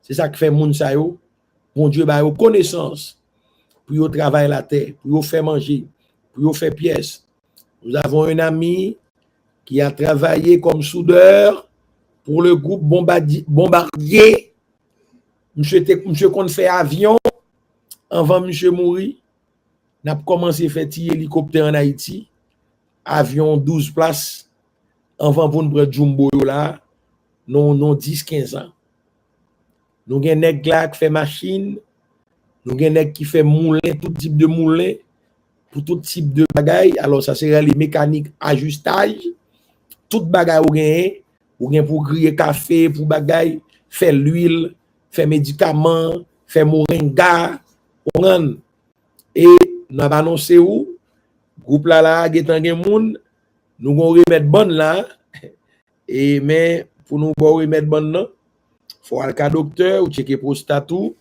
C'est ça qui fait moun sa yo. Bon Dieu ba yo connaissance pour yo travailler la terre, pour yo faire manger, pour yo faire pièces. Nous avons un ami qui a travaillé comme soudeur pour le groupe Bombardier. Monsieur qu'on fait avion avant monsieur mourir. N'a commencé à faire hélicoptère en Haïti. Avion 12 places avant pour nous prendre jumbo là. Non 10-15 ans. Nous avons un nèg là qui fait machine, nous avons un nèg qui fait moulin, tout type de moulin, pour tout type de bagaille. Alors ça serait les mécaniques ajustage, tout bagaille ou gain pour griller café, pour bagaille, faire l'huile, faire médicaments, faire moringa, et nous avons annoncé où groupe là getan gen moun, nous allons remettre bonne là et mais pour nous remettre bonne là faut aller à docteur ou checker prostate ou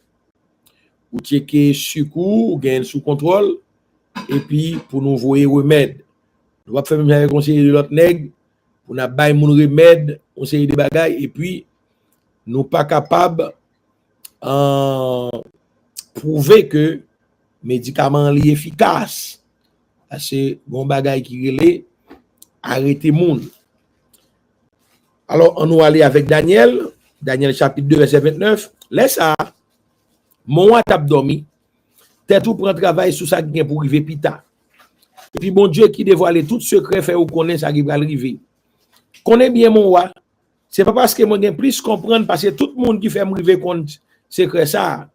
checker sucre ou gain sous contrôle et puis pour nous voyer remède nous va faire même avec conseiller de l'autre nèg pour n'a bail mon remède conseiller de bagaille et puis nous pas capable prouver que médicament li efficace c'est bon bagaille qui relait arrêter moun. Alors on nous aller avec Daniel chapitre 2 verset 29. Laisse ça mon tap dormi tête ou prend travail sur ça qui pour arriver pita. Et puis bon Dieu qui dévoile tout secret fait ou connaît ça qui va arriver. Connaît bien mon roi. C'est pas parce que moi gain plus comprendre parce que tout le monde qui fait m'river compte secret ça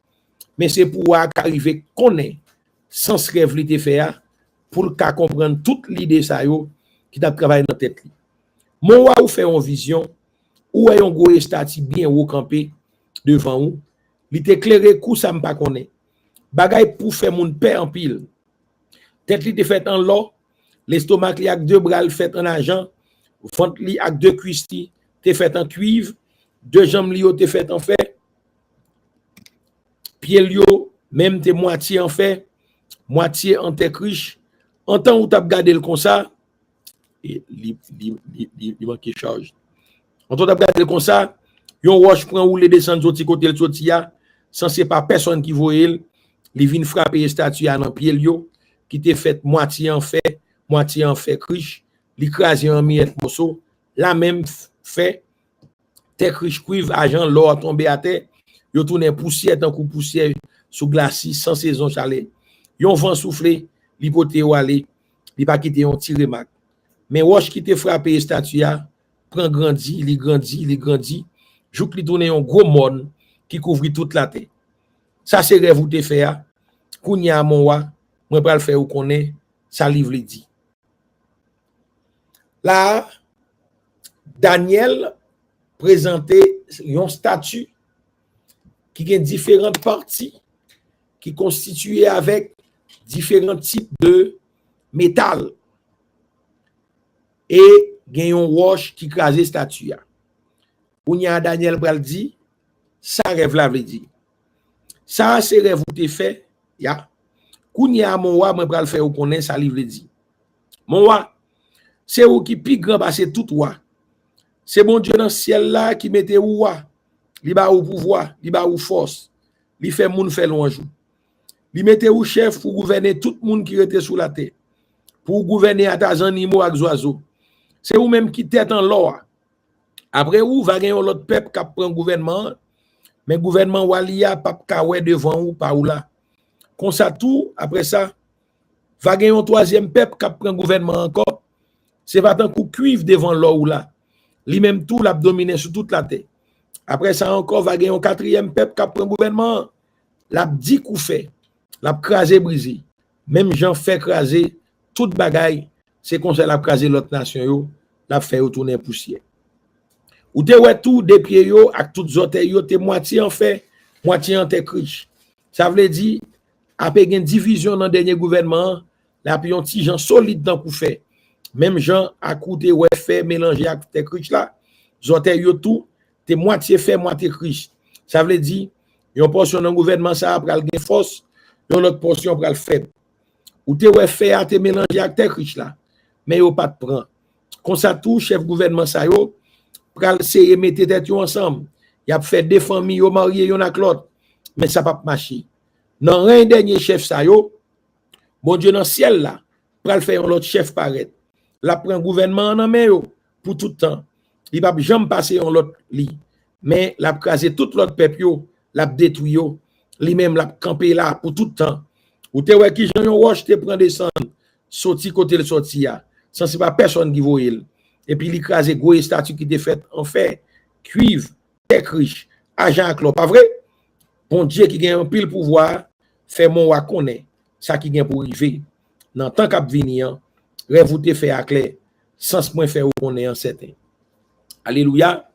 mais c'est pour arriver connaît sans rêve li te faire pour le cas comprendre toute l'idée ça yo qui t'a travaillé dans tête li. Mon roi ou fait une vision ou un gros statut bien ou campé devant ou li t'éclairer coup ça me pas connaît bagay pour faire mon père en pile tête li te fait en l'or l'estomac li avec deux bras fait en argent ventre li avec deux cuisses te fait en cuivre deux jambes li te fait en fer pied li même te moitié en fer moitié en terre riche en temps où tu as regardé le comme ça et il manque charge en temps où tu as regardé le comme ça yon roche prend ou les descendre sur côté le sotia sans c'est pas personne qui voit il vient frapper statue dans pied yo qui te fait moitié en fer riche l'écraser en miettes morceau la même fait terre riche cuivre argent l'or tombé à terre yo tourner poussière tant coup poussière sous glacis sans saison chaleur yon vent souffler l'hypothèse ou aller li pas quitter on tire marque mais roche qui te frappé statue prend grandi jouk li tourner un gros monde qui couvre toute la terre ça c'est rêve ou te faire kounya mon roi moi pas le faire ou connaît ça livre li dit là Daniel présentait un statut qui a différentes parties qui constituées avec différents types de métal et gen yon roche qui crase statue. Kounya Daniel pral dit ça rêve la vle dit. Ça c'est rêve ou te fait ya. Kounya mon roi moi pral faire ou connaît ça livre dit. Mon roi c'est ou qui pi grand passer tout roi. C'est bon Dieu dans le ciel là qui mette ou roi. Li ba ou pouvoir, li ba ou force. Li fait moun fait lonjou. Li mette ou chef pour gouverner tout le monde qui était sous la terre. Pour gouverner à tas animaux ak oiseaux. C'est ou même qui tête en l'or. Après ou va gagner l'autre peuple qui prend gouvernement, mais gouvernement walia pas kawè devant ou pa ou là. Comme ça tout après ça va gagner un troisième peuple qui prend gouvernement encore. C'est pas tant coup cuivre devant l'or ou là. Li même tout l'a dominé sur toute la terre. Après ça encore va gagner un quatrième peuple qui prend gouvernement. L'a dit coup fait, l'a crasé brisé. Même Jean fait craser toute bagaille, c'est comme ça l'a crasé l'autre nation yo, l'a fait retourner poussière. Ou te ouais tout des pieds yo ak toutes orteils yo te moitié en fait, moitié en terre riche. Ça veut dire après une division dans dernier gouvernement, la pion ti gens solide dans coup fait. Même Jean a coûté ouais fait mélanger avec terre riche là, orteils yo tout te moitié fait moitié riche. Ça veut dire yon portion dans gouvernement ça pral gen force, yon l'autre portion pral faible. Ou te ouais fait a te mélanger avec terre riche là, mais yo pas de prend. Comme ça tout chef gouvernement ça yo pral seye mette tête yo ensemble. y a fait des familles, yo marié yon ak l'autre, mais ça pas marcher. Dans un dernier chef ça yo, bon Dieu dans ciel là, pral faire l'autre chef paraître. La prend gouvernement en main yo pour tout temps. Il va jamais passer en l'autre li. Mais l'a craser tout l'autre peuple yo, l'a détruit yo, lui-même l'a camper là pour tout temps. Ou te wè ki jan yon roche te prend descendre, sorti côté le sorti ya. Sans c'est pas personne qui voit il. Et puis il crase gros statue qui était fait en fer, cuivre, terre riche, argent clos, pas vrai? Bon Dieu qui gagne un pile pouvoir, fait mon wa connaît ça qui gagne pour arriver. Dans temps cap venir, rêve ou te fait à clair, sans moins faire ou connaît en certain. Alléluia.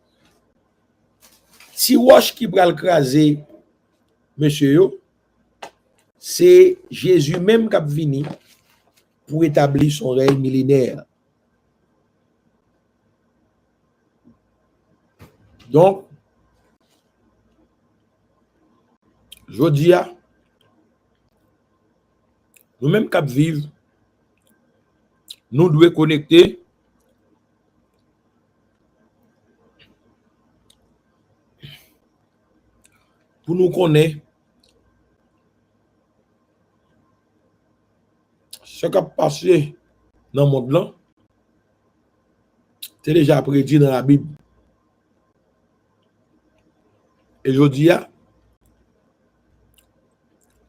Si roche qui pral craser monsieur yo, c'est Jésus même qui a venu pour établir son règne millénaire. Donc, je dis à nous-mêmes qui vivons, nous devons connecter pour nous connaître ce qui a passé dans le monde là. C'est déjà prédit dans la Bible. Et je dis à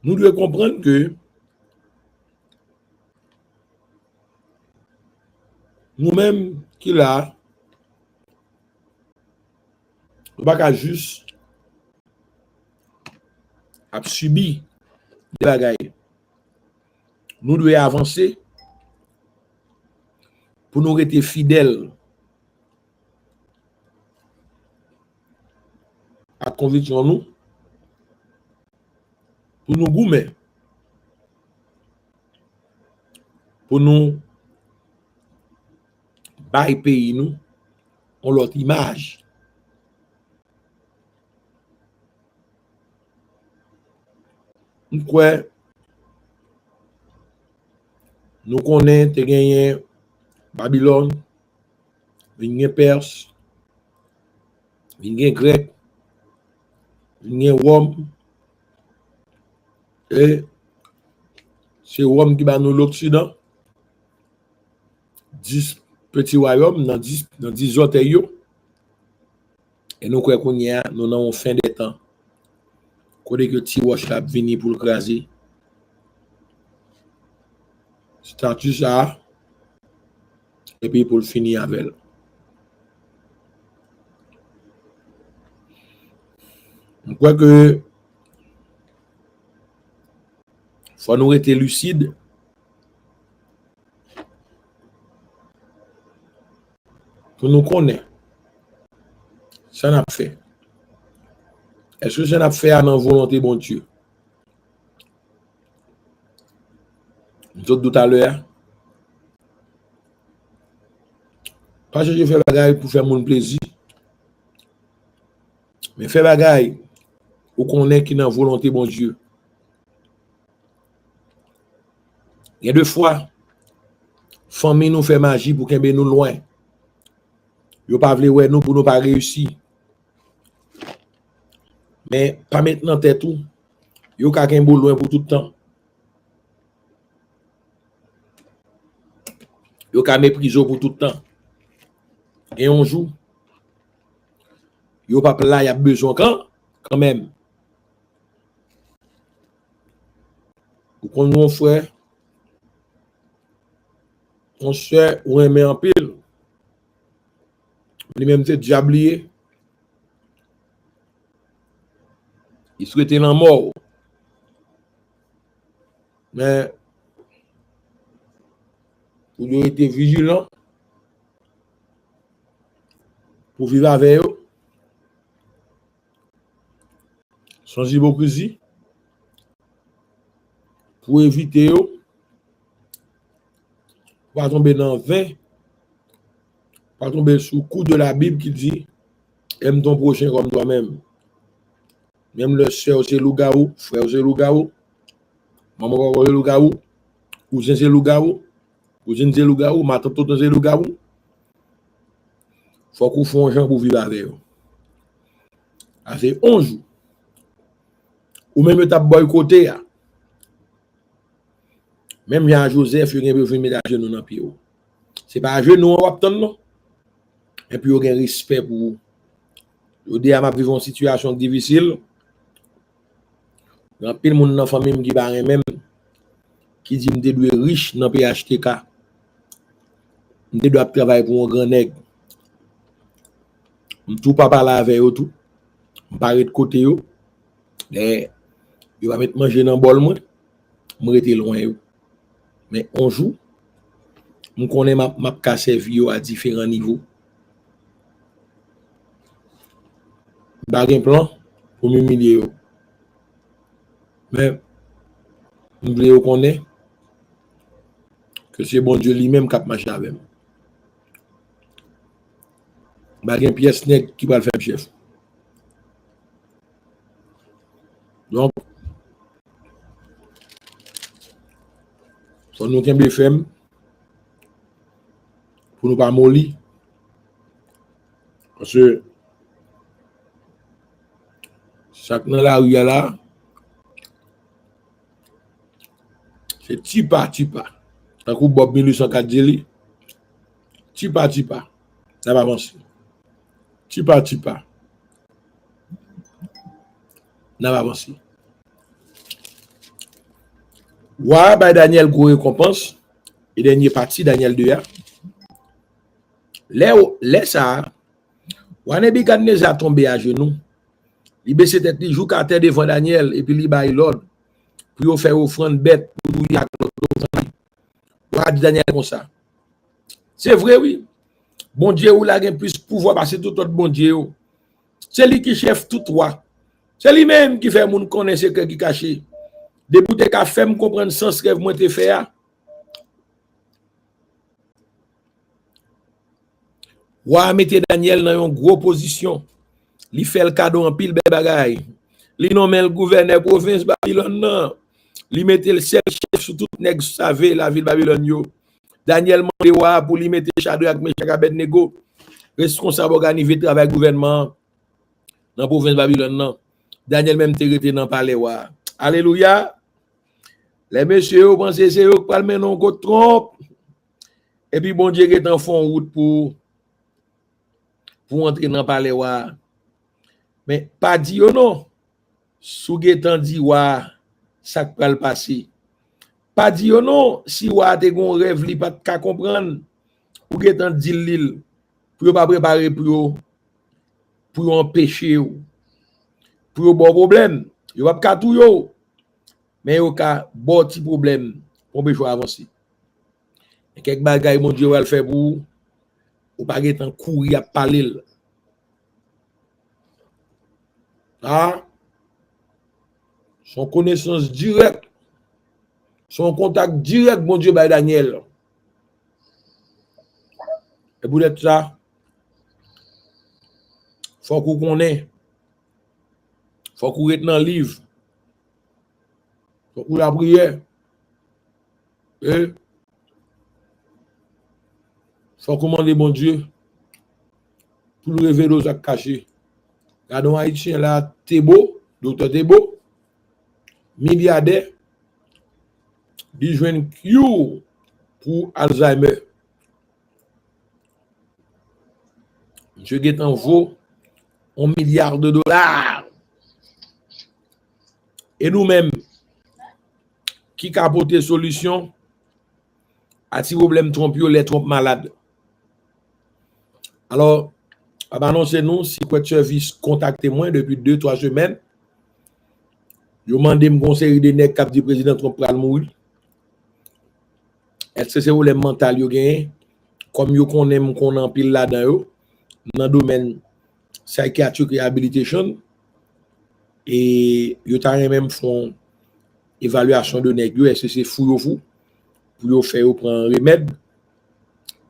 nous devons comprendre que nous-mêmes qui là, nous ne pouvons pas juste subir des bagailles. Nous devons avancer pour nous rester fidèles à la conviction nous, pour nous goumer, pour nous bailler pays nous, on l'autre image. Quoi nous connaissons te gagné Babylone, vingé Perse, vingé Grec, vingé Rome, et c'est Rome qui va nous l'Occident, 10 petits royaumes dans 10 autres yo, et nous croyons qu'on y a, nous avons fin des temps. Côté que ti roche la vini pour le craser. Statut ça et puis pour le finir avec. Je crois que faut nous être lucide pour nous connaître. Ça n'a pas fait. Est-ce que ça n'a pas fait à la volonté bon Dieu? Nous tout à l'heure. Pas que je fais bagaille pour faire mon plaisir. Mais faire bagaille ou qu'on est qui n'a volonté bon Dieu. Il y a deux fois, famille nous fait magie pour qu'elle nous loin. Yo pas vle ouais nous pour nous pas réussir. Mais pas maintenant tête tout. Yo ka ken loin pour tout le temps. Yo ka mépriser pour tout le temps. Et on joue. Yo pas là, y a besoin quand même. Ou qu'on nous frère, on se ou aimer en pile. Lui-même c'est diablier. Il souhaitait la mort. Mais vous devez être vigilant pour vivre avec eux. Sans hypocrisie. Pour éviter eux. Pas tomber dans 20. Pas tomber sous le coup de la Bible qui dit aime ton prochain comme toi-même. Même le soeur c'est loup-garou, frère c'est loup-garou, maman c'est loup-garou, cousin c'est loup-garou, cousine c'est loup-garou, ma tante c'est loup-garou. Faut qu'on fasse un gens pour vivre avec eux. Ça fait 11 jours. Ou même tu as boycotté. Même Jean Joseph, il a besoin de mettre à genoux dans le pied. Ce n'est pas à genoux, on va non. Et puis, il y a un respect pour vous. Je dis à ma vivre une situation difficile. Il y a pile monde dans la famille qui parle même, qui dit que je suis riche dans le PHTK. Je dois travailler pour un grand nègre. Tout papa là avec eux tout. Je parle de côté eux. Et il va mettre manger dans le bol moi. Je rester loin eux. Mais on joue. Je connais ma casse vie à différents niveaux. Je n'ai pas un plan pour m'humilier. Mais je voulais connaître que c'est bon Dieu lui-même qui a marché avec moi. Je n'ai pas une pièce nette qui va le faire chef. Donc, son nous qu'un BFM pour nous pas mollir. Parce que chaque dans la rue là, c'est tipa. Tant que Bob 1804 dit, tipa. Ça va avancer. Tipa. Ça va avancer. Wa ba Daniel go récompense et dernier parti Daniel 2 les ça wa Nebukadnezar tombé à genoux. Il baissait tête, il joue carter devant Daniel et puis il baille l'ordre pour faire offrande bête pour lui à Daniel comme ça. C'est vrai oui. Bon Dieu ou la gen plus pouvoir passer tout autre bon Dieu. C'est lui qui chef tout roi. C'est lui même qui fait moun connaître secret qui caché. Depuis que tu fait me comprendre sens rêve moi te fait. Wa mette Daniel dans une grosse position. Li fait le cadeau en pile bagay. Li nomme le gouverneur province Babylone non. Li mette le seul chef sur tout nèg savait la ville Babylone yo. Daniel mande wa pour li mette Shadrach, Meshach, Abednego responsable organiser travail gouvernement dans province Babylone non. Daniel même te rete dans palais wa. Alléluia. Les messieurs pensent c'est eux qui parlent mais non qu'on trompe. Et puis bon Dieu est en fond route pour entrer dans palais wa. Mais pas dit non. Sou getan dit wa ça va le passer. Pas dit non si wa te gon rêve li pas ka comprendre ou getan dit l'île pour pas préparer pour empêcher pour bon problème. Yo pas ka tout yo. Mais yo ka bon petit problème pour besoin avancer. Et quelques bagages mon Dieu va le faire pour ou pas getan courir à parler. Ah, son connaissance directe, son contact direct, mon Dieu, by Daniel. Et pour être ça, faut qu'on connaisse, faut qu'on reste dans le livre, faut qu'on la prière, et faut qu'on demande mon Dieu pour nous révéler aux actes cachés. Regardons Haïtien là, Thébo, docteur Thébo, milliardaire, il joue une cure pour Alzheimer. Monsieur Guetan vaut $1 milliard. Et nous-mêmes, qui capote solution à ces problèmes trompés, les trompes malades. Alors, annoncez-nous si votre service contactez-moi depuis 2-3 semaines. Je demande mon conseil de nèg cap du président Trump pral mourir. Est-ce que c'est le mental yo gagne comme yo connaît qu'on en pile là-dedans yo dans domaine psychiatric rehabilitation et yo ta même font évaluation de nèg yo est-ce que c'est fou pour yo faire prendre remède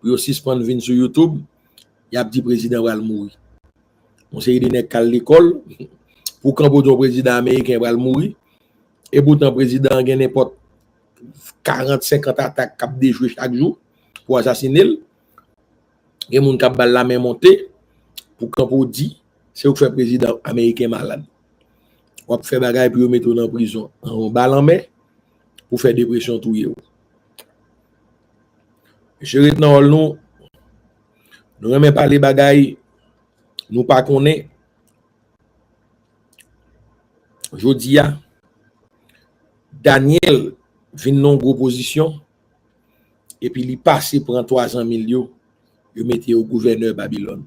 pour yo suspendre vin sur YouTube y a petit président va mourir. Conseil de nèg kal l'école pour quand le président américain va mourir et pourtant le président gagne n'importe 40-50 attaques cap déjouer chaque jour pour assassiner. Et moun k'ap bal la main monter pour quand pour dit c'est ou fait président américain malade. Ou fait bagay pour mettre en prison en bal en main pour faire dépression tout yo. Monsieur lieutenant nous remet pas les bagay nous pas connaît. Jodi a Daniel vin non gros position et puis il passe prend 300 millions yo mette au gouverneur Babylone.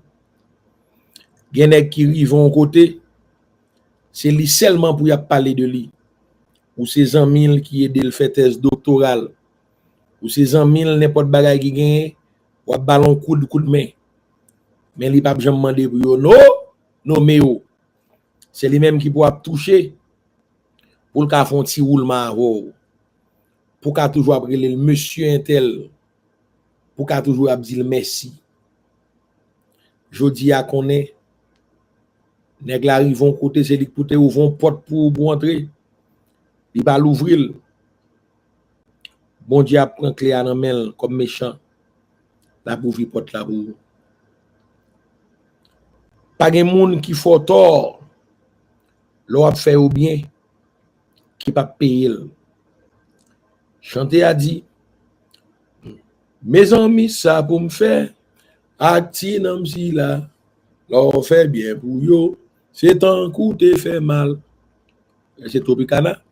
Gen nèg qui rivon côté c'est lui seulement pour y parler de lui ou ses amis qui aident le faire thèse doctorale ou ses amis n'importe bagay qui gagne ou ballon coup de main mais il pas jamais demander pour yo non mais c'est lui même qui pourra toucher pour le faire un petit roulement pour qu'a toujours après le monsieur intel pour qu'a toujours dire merci. Jodi a connaît nèg la rivon côté c'est lui pour te ouvrir porte pour entrer il va l'ouvrir. Bon Dieu prend clé à main comme méchant la pour ouvrir porte là pour pas gen moun qui faut tort l'on a fait ou bien qui pas payer. Chanter a dit mes amis ça pour me faire acti nam si là l'on fait bien pour yo c'est un coup te fait mal. C'est Tropicana.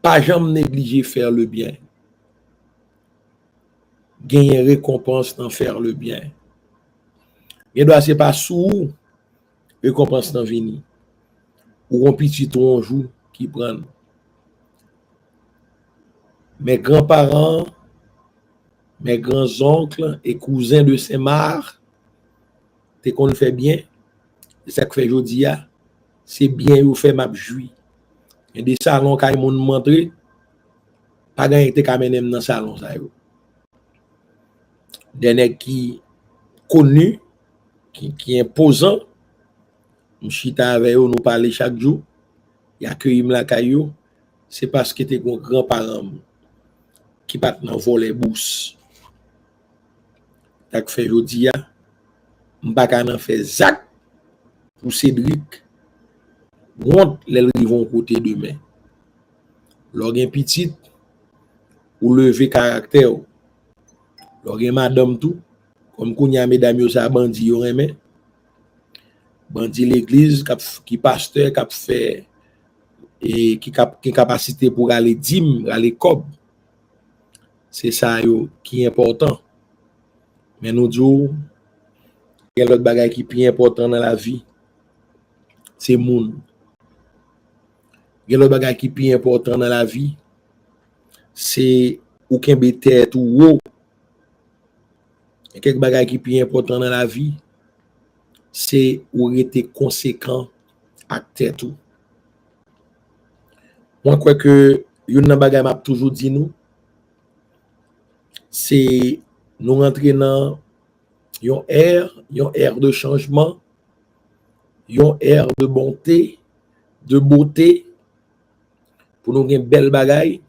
Pas jamais négliger faire le bien. Gagner récompense dans faire le bien. Et doit c'est pas sous récompense dans venir. Ou un petit ton jour qui prend. Mes grands-parents, mes grands-oncles et cousins de Saint-Marc, t'es qu'on fait bien. C'est ça que fait jodi a, c'est bien ou fait m'a joui. Et des salons kay moun montré, pas gagné te kamenem dans salon ça yo. Des nèg qui connu, qui imposant, m'chita avec eux nous parler chaque jour, y accueillir la caillou, c'est parce que t'es gon grand-parent qui pat nan voler bourse. Tak fait jodi a, m'pa ka nan fait zak pour Cédric. Monte les rivons côté demain. L'organ petit ou lever caractère. L'organ madame tout comme kounya mesdames yo sa bandi yo remen. Bandi l'église qui pasteur qui fait et qui capacité pour aller dîme, aller cob. C'est ça yo qui est important. Mais nous disons quel autre bagage qui est plus important dans la vie c'est moun. Quel autre bagage qui est plus important dans la vie c'est ou kembe tête ou haut. Et quelques bagages qui plus important dans la vie, c'est ou être conséquent à tête tout. Moi crois que yon nan bagay m'a toujours dit nous, c'est nous rentrer dans yon ère de changement, yon ère de bonté, de beauté pour nous gen belle bagay.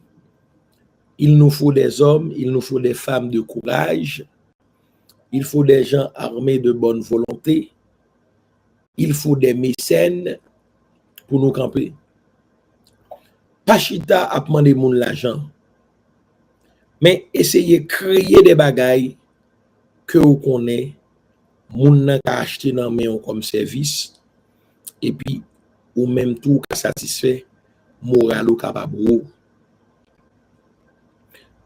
Il nous faut des hommes, il nous faut des femmes de courage. Il faut des gens armés de bonne volonté. Il faut des mécènes pour nous camper. Pachita a demandé moun l'argent. Mais essayez de créer des bagailles que vous connaissez, moun nan ka acheter nan men comme service et puis ou même tout ka satisfait moral ou capable.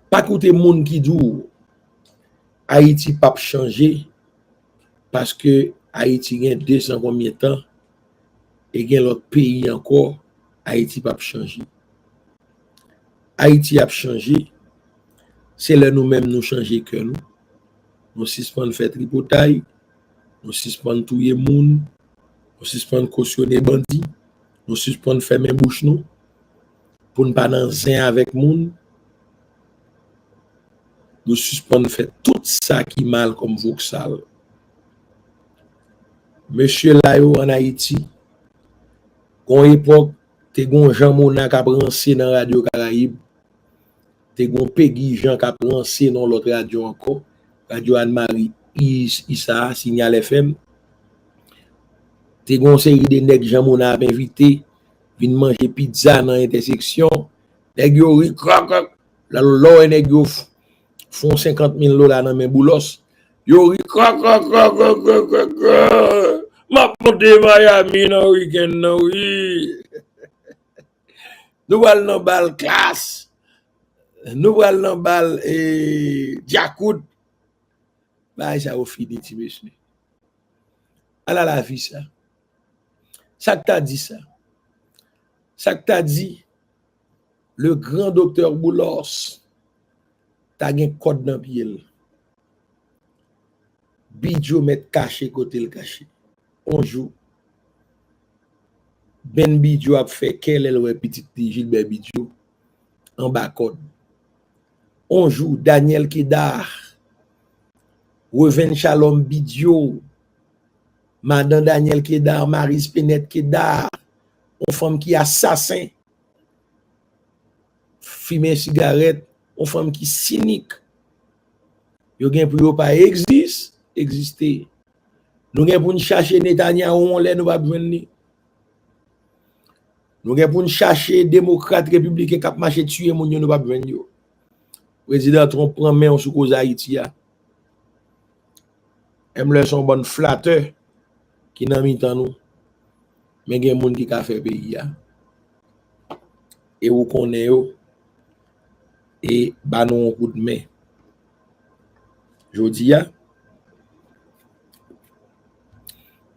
Pas côté moun qui dit Haïti pas changer parce que Haïti gagne 200 combien de temps et gagne l'autre pays encore Haïti pas changer. Haïti a changé, c'est là nous-mêmes nous changer que nous suspend faire tripotaille, nous suspend touyer moun, nous suspend cautionner bandit, nous suspend fermer bouche nous pour ne pas dans zin avec moun. Nous suspend faire tout ça qui mal comme Vauxhall. Monsieur Layo en Haïti, gon époque, te gon Jean Mona qui a brancé dans Radio Caraïbe, te gon Peggy Jean qui a brancé dans l'autre radio encore, Radio Anne-Marie Issa, Signal FM, Te gon série de nèg Jean a invité vinn manger pizza dans intersection. Nèg yo ri krak la lo nèg yo font $50,000 dans mes boulos. Yo ri krak. Ma monte Miami dans week-end nan oui. Nous allons dans bal classe. Nous allons dans bal Diakoud. Bah ça au fini ti monsieur. Ala la vie ça. Ça que t'as dit ça. Ça que t'as dit le grand docteur Boulos t'as gen code dans pied. Bidjo met caché côté le caché. On joue. Ben Bidjo a fait quel est le petit Gilbert Bidjo en bas code. On joue Daniel Kedar, Reven Shalom Bidjo, Madame Daniel Kedar, Marie Spenet Kedar, une femme qui est assassin, fumer cigarette, une femme qui est cynique. Yo gen pour yo pas exister. Nous gen pour chercher Netanyahu on lè nous pas besoin ni. Nous gen pour chercher démocrate républicain qui marché tuer moun yo nous pas besoin yo. Président Trump prend main sur cause Haïti a. Aime le son bon flatteur qui nan mi-temps nous. Mais gen moun qui ka fait pays a. Et ou connaît yo et ba nou un coup de main. Jodi a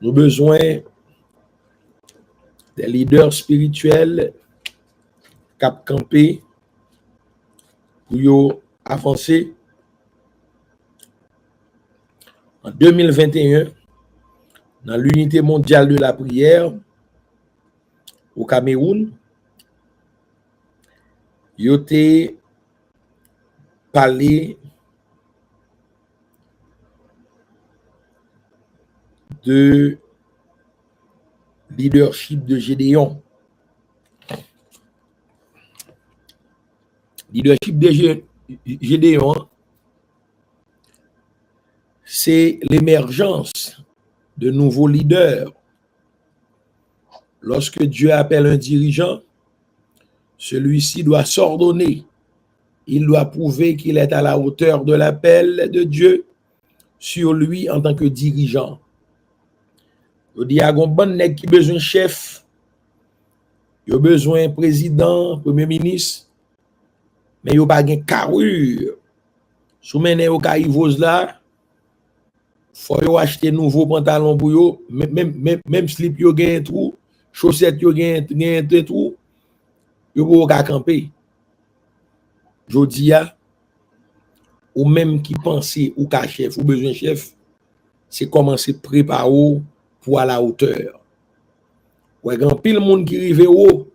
nous besoin des leaders spirituels cap camper pour yo avancer. En 2021, dans l'unité mondiale de la prière au Cameroun, yo te parlé de leadership de Gédéon. Leadership de Gédéon, c'est l'émergence de nouveaux leaders. Lorsque Dieu appelle un dirigeant, celui-ci doit s'ordonner. Il doit prouver qu'il est à la hauteur de l'appel de Dieu sur lui en tant que dirigeant. Il dit, il y a un bon nèg qui besoin chef, il a besoin président, premier ministre, mais il n'y a pas de carrure. Si vous avez un là, il faut acheter de nouveaux pantalons pour vous, même slip, il y a un trou, chaussettes, il y a un trou, il faut camper. Je dis, ou même qui pense ou qu'à chef, ou besoin chef, c'est commencer à préparer pour à la hauteur. Ouais, grand pile monde qui rive haut,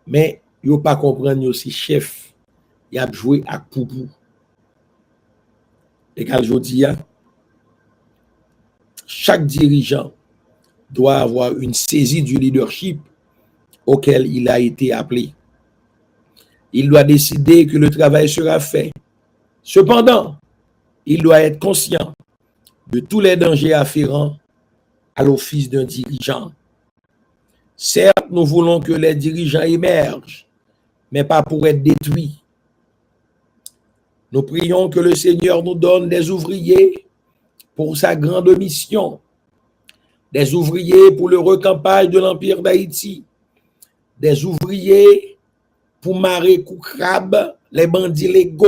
mais yo pas comprendre aussi chef, il a joué à poupou. Et quand je dis, chaque dirigeant doit avoir une saisie du leadership auquel il a été appelé. Il doit décider que le travail sera fait. Cependant, il doit être conscient de tous les dangers afférents à l'office d'un dirigeant. Certes, nous voulons que les dirigeants émergent, mais pas pour être détruits. Nous prions que le Seigneur nous donne des ouvriers pour sa grande mission, des ouvriers pour le recampage de l'Empire d'Haïti, des ouvriers pour marrer Koukrab, les bandits légaux,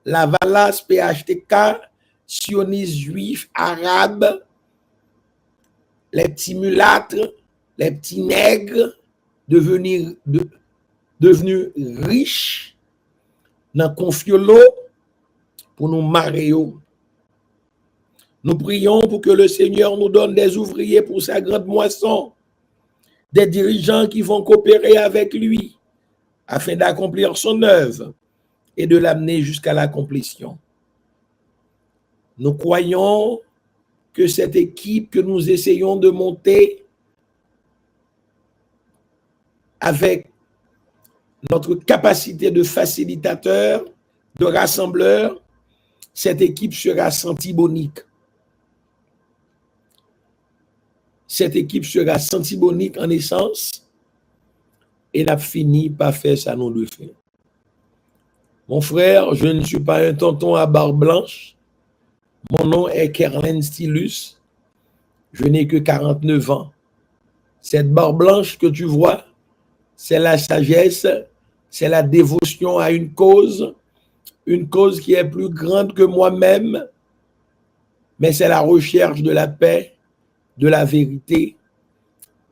la Valas, PHTK, sionistes juifs, arabes, les petits mulâtres, les petits nègres, devenus riches dans confiolo pour nous marrer. Nous prions pour que le Seigneur nous donne des ouvriers pour sa grande moisson, des dirigeants qui vont coopérer avec lui afin d'accomplir son œuvre et de l'amener jusqu'à l'accomplissement. Nous croyons que cette équipe que nous essayons de monter avec notre capacité de facilitateur, de rassembleur, cette équipe sera santibonique. cette équipe sera sensibonique en essence et n'a fini par faire ça nous de faire. Mon frère, je ne suis pas un tonton à barbe blanche. Mon nom est Kerlen Stylus. Je n'ai que 49 ans. Cette barbe blanche que tu vois, c'est la sagesse, c'est la dévotion à une cause qui est plus grande que moi-même, mais c'est la recherche de la paix, de la vérité.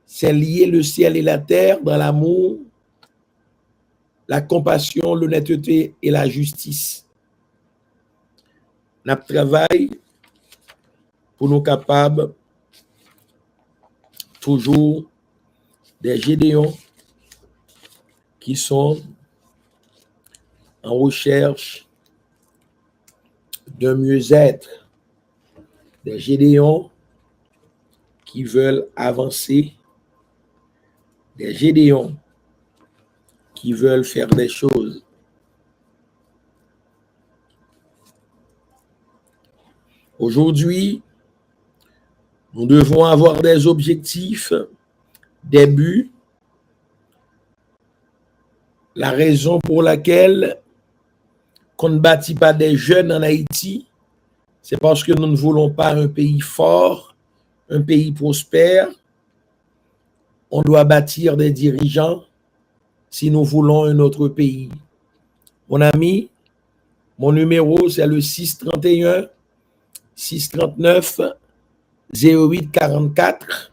C'est lier le ciel et la terre dans l'amour, la compassion, l'honnêteté et la justice. Nous travaillons pour nous capables toujours des Gédéons qui sont en recherche d'un mieux-être, des Gédéons qui veulent avancer, des Gédéons qui veulent faire des choses. Aujourd'hui, nous devons avoir des objectifs, des buts. La raison pour laquelle on ne bâtit pas des jeunes en Haïti, c'est parce que nous ne voulons pas un pays fort, un pays prospère. On doit bâtir des dirigeants si nous voulons un autre pays. Mon ami, mon numéro, c'est le 631 639 0844.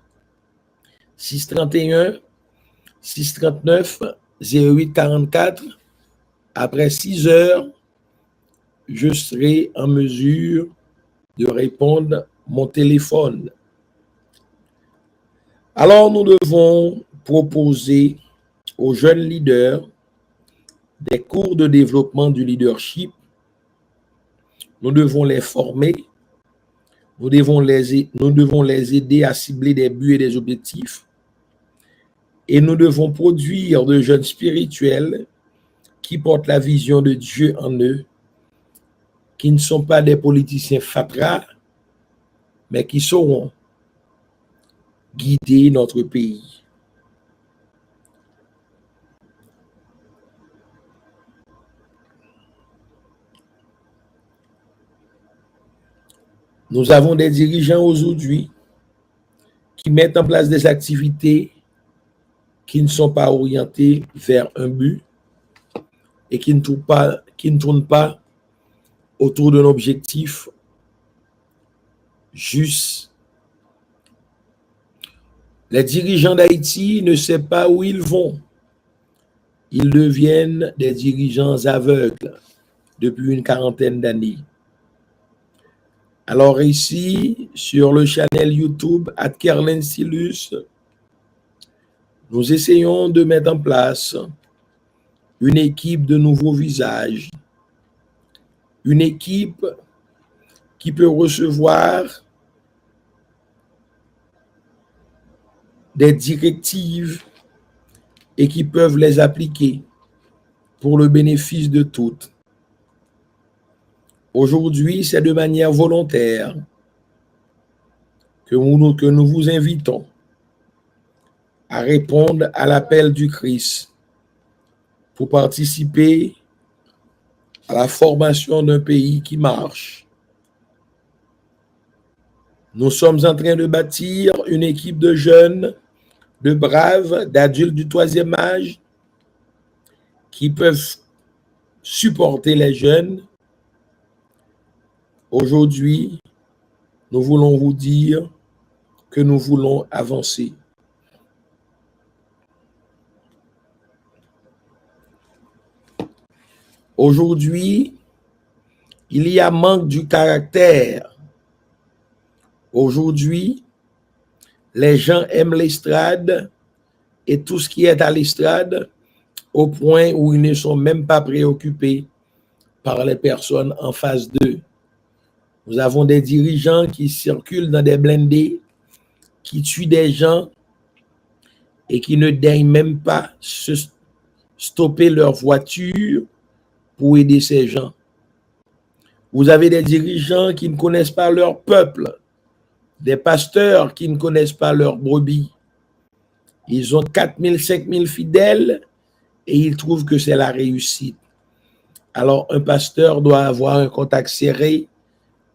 631 639 0844. Après 6 heures, je serai en mesure de répondre mon téléphone. Alors, nous devons proposer aux jeunes leaders des cours de développement du leadership. Nous devons les former. Nous devons les aider à cibler des buts et des objectifs. Et nous devons produire de jeunes spirituels qui portent la vision de Dieu en eux, qui ne sont pas des politiciens fatras, mais qui sauront guider notre pays. Nous avons des dirigeants aujourd'hui qui mettent en place des activités qui ne sont pas orientées vers un but et qui ne tournent pas autour d'un objectif juste. Les dirigeants d'Haïti ne savent pas où ils vont. Ils deviennent des dirigeants aveugles depuis une quarantaine d'années. Alors ici, sur le channel YouTube @Kerlen Stylus, nous essayons de mettre en place une équipe de nouveaux visages, une équipe qui peut recevoir des directives et qui peuvent les appliquer pour le bénéfice de toutes. Aujourd'hui, c'est de manière volontaire que nous vous invitons à répondre à l'appel du Christ pour participer à la formation d'un pays qui marche. Nous sommes en train de bâtir une équipe de jeunes, de braves, d'adultes du 3e âge qui peuvent supporter les jeunes. Aujourd'hui, nous voulons vous dire que nous voulons avancer. Aujourd'hui, il y a manque du caractère. Aujourd'hui, les gens aiment l'estrade et tout ce qui est à l'estrade au point où ils ne sont même pas préoccupés par les personnes en face d'eux. Nous avons des dirigeants qui circulent dans des blindés, qui tuent des gens et qui ne daignent même pas stopper leur voiture pour aider ces gens. Vous avez des dirigeants qui ne connaissent pas leur peuple. des pasteurs qui ne connaissent pas leurs brebis. Ils ont 4 000, 5 000 fidèles et ils trouvent que c'est la réussite. Alors, un pasteur doit avoir un contact serré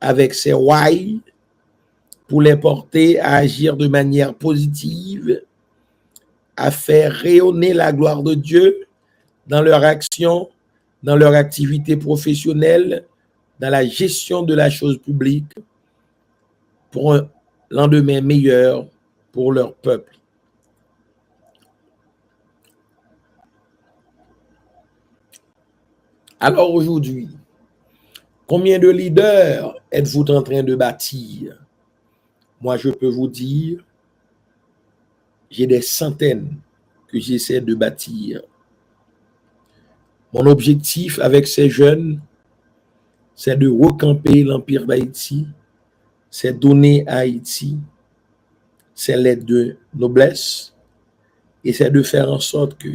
avec ses ouailles pour les porter à agir de manière positive, à faire rayonner la gloire de Dieu dans leur action, dans leur activité professionnelle, dans la gestion de la chose publique, pour un lendemain meilleur pour leur peuple. Alors aujourd'hui, combien de leaders êtes-vous en train de bâtir? Moi, je peux vous dire, j'ai des centaines que j'essaie de bâtir. Mon objectif avec ces jeunes, c'est de recamper l'Empire d'Haïti, c'est donner à Haïti ses lettres de noblesse et c'est de faire en sorte que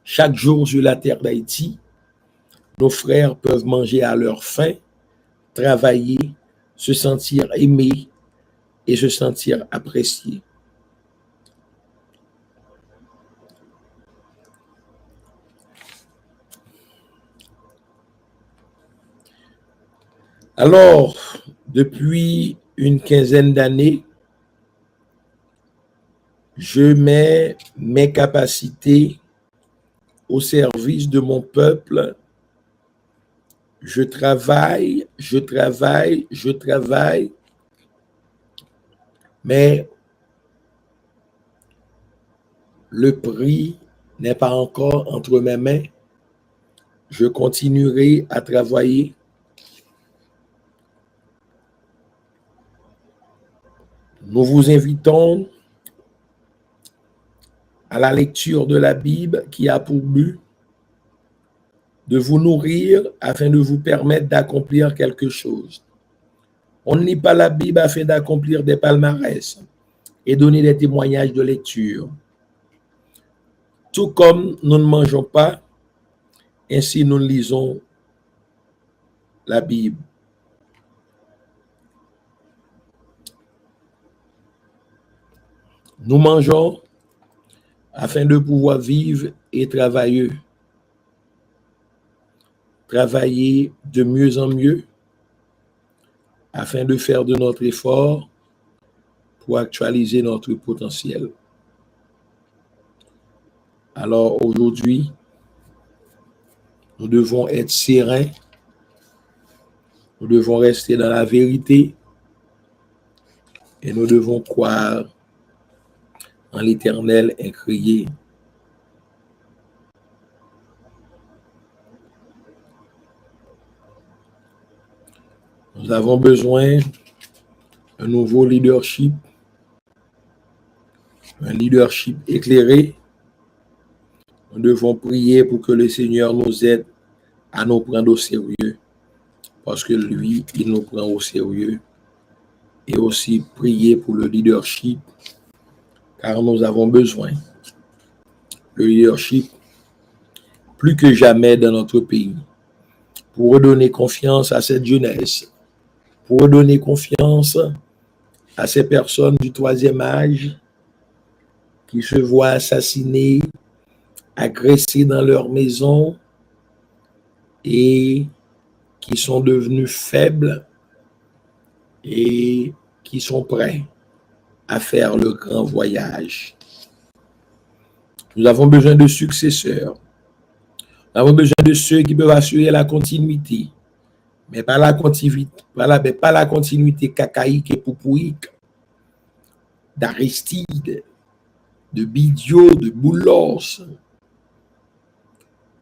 chaque jour sur la terre d'Haïti, nos frères peuvent manger à leur faim, travailler, se sentir aimés et se sentir appréciés. Alors, depuis une quinzaine d'années, je mets mes capacités au service de mon peuple. Je travaille, mais le prix n'est pas encore entre mes mains. Je continuerai à travailler. Nous vous invitons à la lecture de la Bible qui a pour but de vous nourrir afin de vous permettre d'accomplir quelque chose. On ne lit pas la Bible afin d'accomplir des palmarès et donner des témoignages de lecture. Tout comme nous ne mangeons pas, ainsi nous lisons la Bible. Nous mangeons afin de pouvoir vivre et travailler. Travailler de mieux en mieux afin de faire de notre effort pour actualiser notre potentiel. Alors aujourd'hui, nous devons être sereins, nous devons rester dans la vérité et nous devons croire en l'Éternel incrié. Nous avons besoin d'un nouveau leadership, un leadership éclairé. Nous devons prier pour que le Seigneur nous aide à nous prendre au sérieux, parce que lui, il nous prend au sérieux. Et aussi prier pour le leadership, car nous avons besoin de leadership plus que jamais dans notre pays, pour redonner confiance à cette jeunesse, pour redonner confiance à ces personnes du troisième âge qui se voient assassiner, agressés dans leur maison et qui sont devenus faibles et qui sont prêts à faire le grand voyage. Nous avons besoin de successeurs. Nous avons besoin de ceux qui peuvent assurer la continuité, mais pas la continuité cacaïque et poupouique d'Aristide, de Bidio, de Boulos,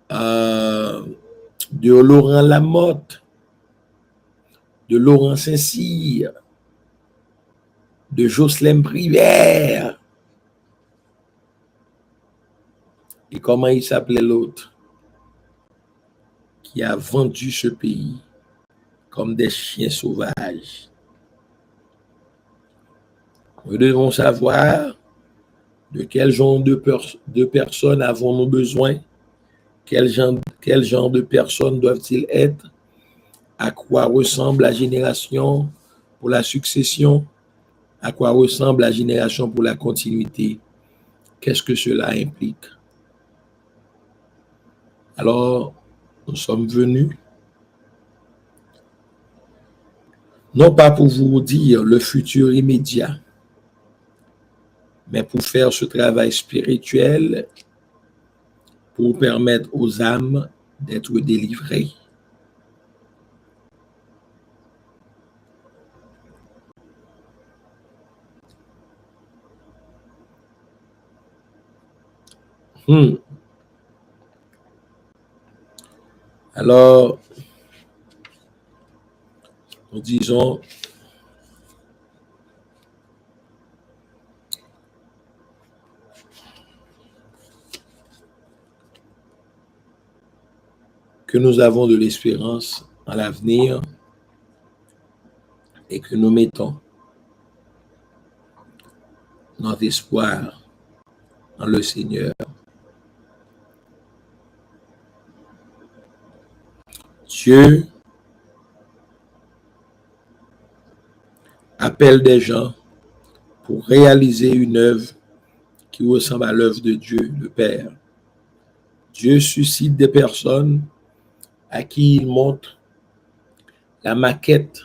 de Laurent Lamotte, de Laurent Saint-Cyr, de Jocelyn Privert. Et comment il s'appelait l'autre qui a vendu ce pays comme des chiens sauvages? Nous devons savoir de quel genre de personnes avons-nous besoin, quel genre de personnes doivent-ils être, à quoi ressemble la génération pour la succession, À quoi ressemble la génération pour la continuité? Qu'est-ce que cela implique? Alors, nous sommes venus, non pas pour vous dire le futur immédiat, mais pour faire ce travail spirituel, pour permettre aux âmes d'être délivrées. Alors, nous disons que nous avons de l'espérance en l'avenir et que nous mettons notre espoir en le Seigneur. Dieu appelle des gens pour réaliser une œuvre qui ressemble à l'œuvre de Dieu, le Père. Dieu suscite des personnes à qui il montre la maquette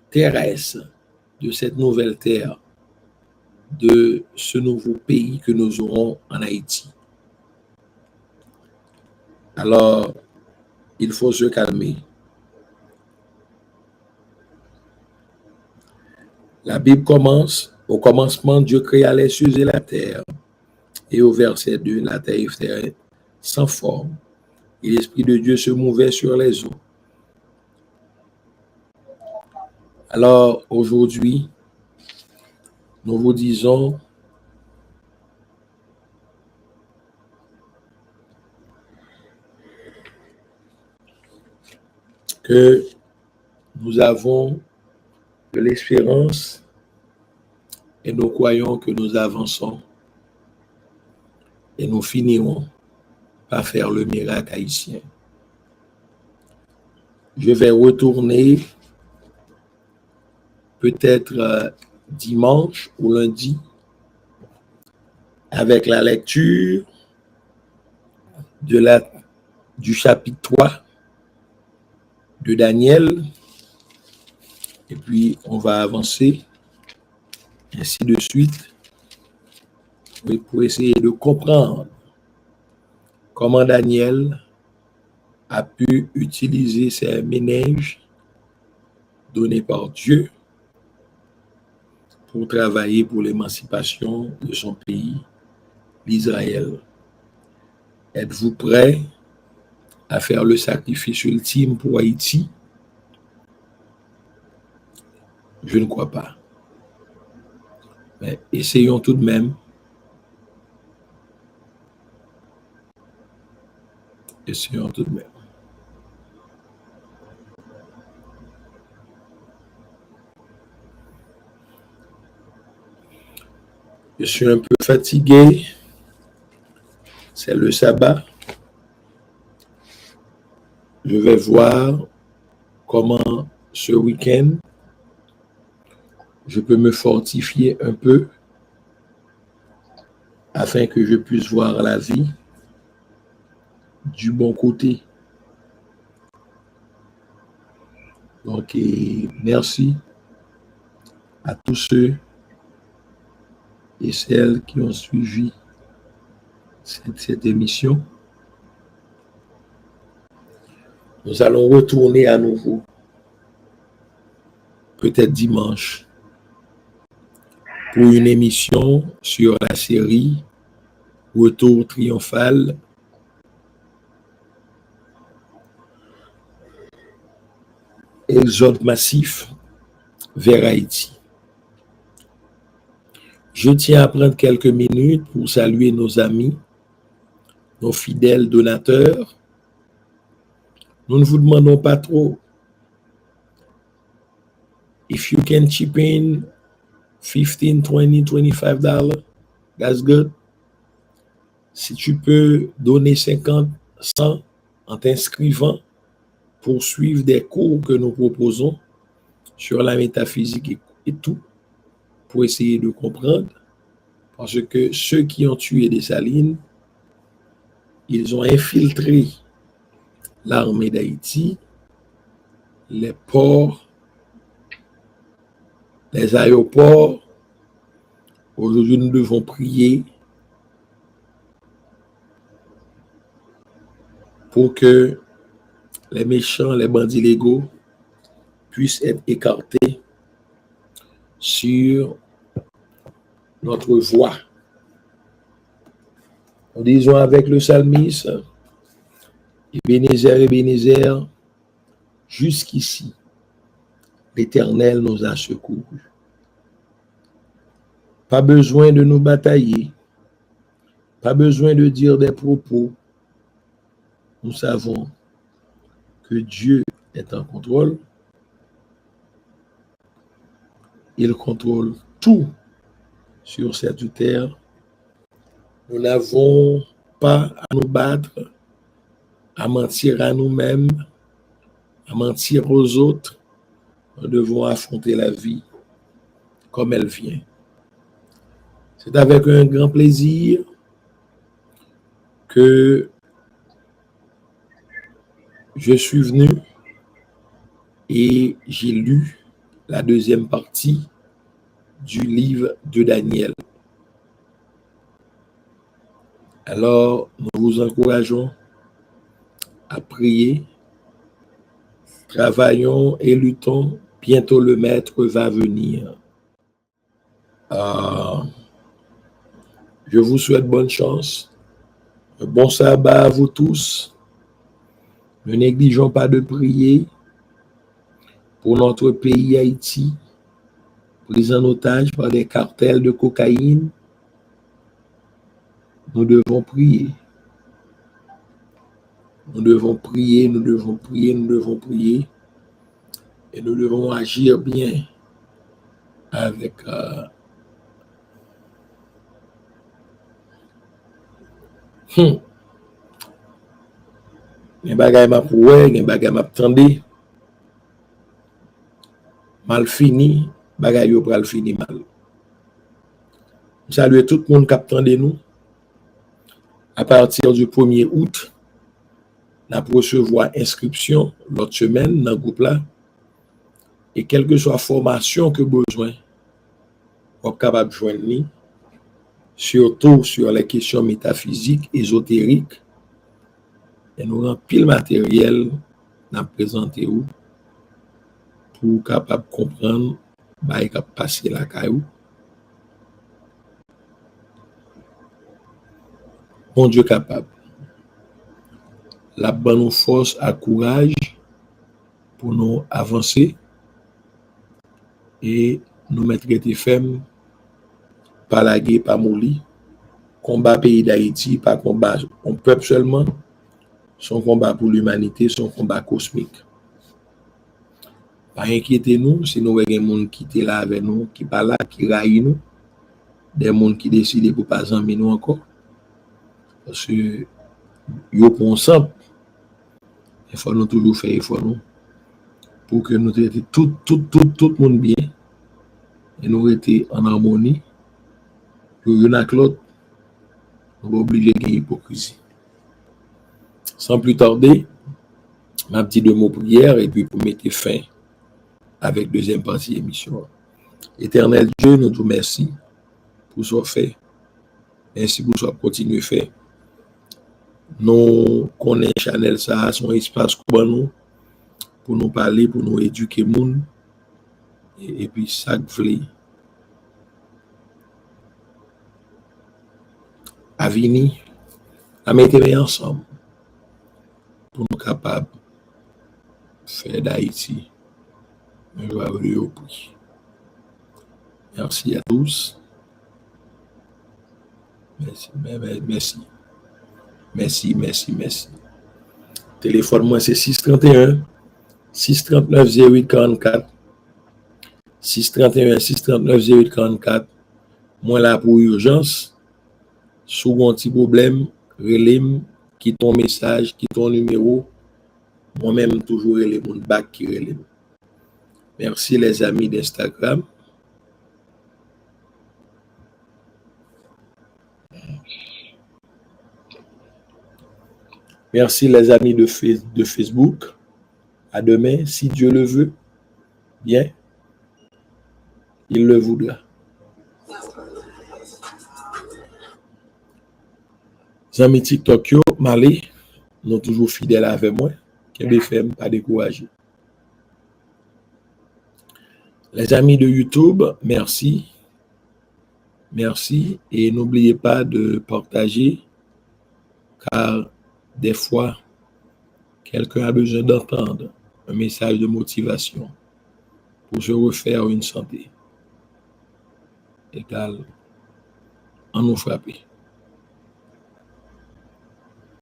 terrestre de cette nouvelle terre, de ce nouveau pays que nous aurons en Haïti. Alors, il faut se calmer. La Bible commence, au commencement, Dieu créa les cieux et la terre. Et au verset 2, la terre était sans forme. Et l'Esprit de Dieu se mouvait sur les eaux. Alors, aujourd'hui, nous vous disons que nous avons de l'espérance et nous croyons que nous avançons et nous finirons par faire le miracle haïtien. Je vais retourner peut-être dimanche ou lundi avec la lecture du chapitre 3 de Daniel, et puis on va avancer ainsi de suite pour essayer de comprendre comment Daniel a pu utiliser ces ménages donnés par Dieu pour travailler pour l'émancipation de son pays, l'Israël. Êtes-vous prêts à faire le sacrifice ultime pour Haïti? Je ne crois pas. Mais essayons tout de même. Essayons tout de même. Je suis un peu fatigué. C'est le sabbat. Je vais voir comment ce week-end je peux me fortifier un peu afin que je puisse voir la vie du bon côté. Donc, merci à tous ceux et celles qui ont suivi cette émission. Nous allons retourner à nouveau, peut-être dimanche, pour une émission sur la série Retour triomphal Exode massif vers Haïti. Je tiens à prendre quelques minutes pour saluer nos amis, nos fidèles donateurs. Nous ne vous demandons pas trop. If you can chip in $15, $20, $25, that's good. Si tu peux donner 50, 100 en t'inscrivant pour suivre des cours que nous proposons sur la métaphysique et tout, pour essayer de comprendre, parce que ceux qui ont tué Dessalines, ils ont infiltré l'armée d'Haïti, les ports, les aéroports. Aujourd'hui, nous devons prier pour que les méchants, les bandits légaux puissent être écartés sur notre voie. Nous disons avec le psalmiste, Ebenezer, Ebenezer, jusqu'ici, l'Éternel nous a secourus. Pas besoin de nous batailler, pas besoin de dire des propos. Nous savons que Dieu est en contrôle. Il contrôle tout sur cette terre. Nous n'avons pas à nous battre, à mentir à nous-mêmes, à mentir aux autres. Nous devons affronter la vie comme elle vient. C'est avec un grand plaisir que je suis venu et j'ai lu la deuxième partie du livre de Daniel. Alors, nous vous encourageons à prier, travaillons et luttons, bientôt le Maître va venir. Je vous souhaite bonne chance, un bon sabbat à vous tous. Ne négligeons pas de prier pour notre pays Haïti, pris en otage par des cartels de cocaïne. Nous devons prier. Nous devons prier, nous devons prier, nous devons prier. Et nous devons agir bien avec gen bagay m'a poué, gen bagay m'a tendé. Mal fini, bagay yo pral fini mal. Saluer tout le monde qui attendait nous. À partir du 1er août, nous allons recevoir inscription l'autre semaine dans le groupe là. Et quelle que soit la formation que besoin, on est capable de joindre nous, surtout sur les questions métaphysiques, ésotériques. Et nous avons pile matériel à présenter pour capable de comprendre ce qui passe la caillou. Bon Dieu capable. La bonne force à courage pour nous avancer et nous mettre des femmes par la guerre, par mourir. Combat pays d'Haïti, pas combat un peuple seulement, son combat pour l'humanité, son combat cosmique. Pas inquiétez-nous si nous voyons des gens qui étaient là avec nous, qui pas là, qui raillent nous, des gens qui décident pour pas s'en nous encore. Parce que yo pour ensemble, il faut nous toujours faire effort nous pour que nous traitions tout le monde bien et nous étions en harmonie. Pour l'un avec l'autre, nous sommes obligés de gagner hypocrisie. Sans plus tarder, ma petite deux mots prière et puis pour mettre fin avec deuxième partie de l'émission. Éternel Dieu, nous te remercions pour ce fait. Merci pour ce que continuez à faire. Nous connaissons Chanel, ça, son espace pour nous parler, pour nous éduquer le monde. Et puis, ça que vous à venir, à mettre ensemble pour nous capables de faire d'Haïti un joyeux prix. Merci à tous. Merci. Téléphone moi c'est 631 639 0844 631 639 0844. Moi là pour urgence. Sous un petit problème, relève, qui ton message, qui ton numéro. Moi-même toujours relève mon bac qui relève. Merci les amis d'Instagram. Merci les amis de Facebook. À demain, si Dieu le veut. Bien, il le voudra. Les amis TikTok, Malé, nous toujours fidèles avec moi. KBFM, pas découragé. Les amis de YouTube, merci. Merci. Et n'oubliez pas de partager, car des fois, quelqu'un a besoin d'entendre un message de motivation pour se refaire une santé égale en nous frapper.